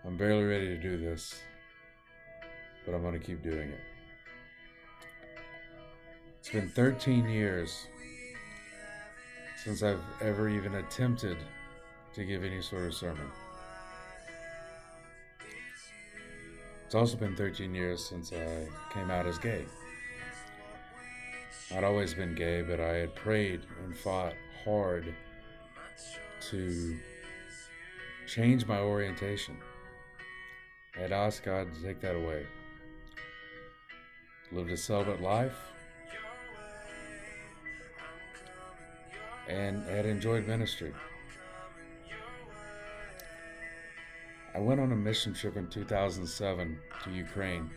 I'm barely ready to do this, but I'm going to keep doing it. It's been 13 years since I've ever even attempted to give any sort of sermon. It's also been 13 years since I came out as gay. I'd always been gay, but I had prayed and fought hard to change my orientation. I had asked God to take that away. Lived a celibate life and had enjoyed ministry. I went on a mission trip in 2007 to Ukraine.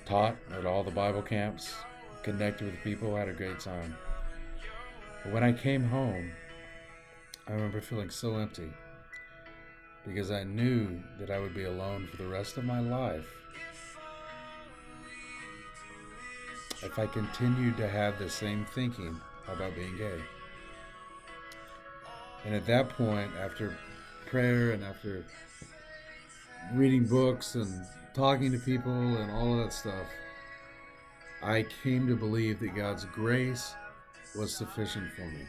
Taught at all the Bible camps, connected with people, had a great time. But when I came home, I remember feeling so empty because I knew that I would be alone for the rest of my life if I continued to have the same thinking about being gay. And at that point, after prayer and after reading books and talking to people and all of that stuff, I came to believe that God's grace was sufficient for me.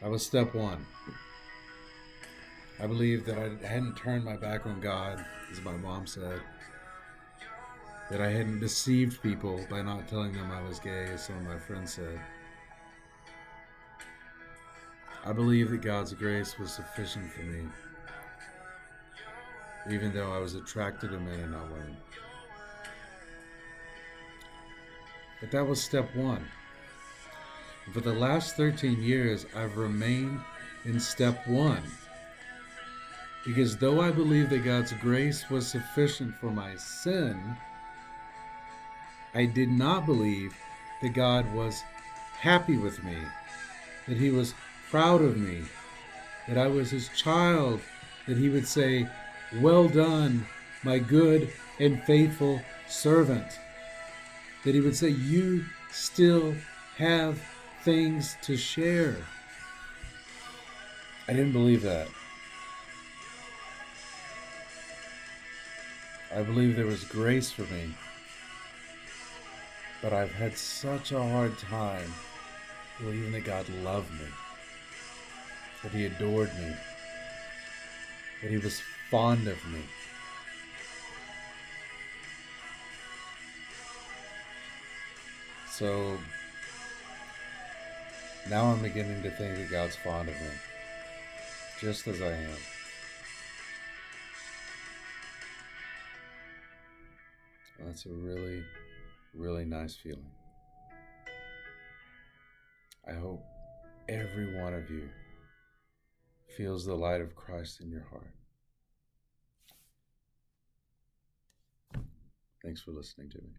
That was step one. I believed that I hadn't turned my back on God, as my mom said, that I hadn't deceived people by not telling them I was gay, as some of my friends said. I believed that God's grace was sufficient for me, even though I was attracted to men and not women. But that was step one. And for the last 13 years, I've remained in step one. Because though I believe that God's grace was sufficient for my sin, I did not believe that God was happy with me, that He was proud of me, that I was His child, that He would say, "Well done, my good and faithful servant." That He would say, "You still have things to share." I didn't believe that. I believe there was grace for me, but I've had such a hard time believing that God loved me, that He adored me, that He was fond of me. So now I'm beginning to think that God's fond of me, just as I am. That's a really, really nice feeling. I hope every one of you feels the light of Christ in your heart. Thanks for listening to me.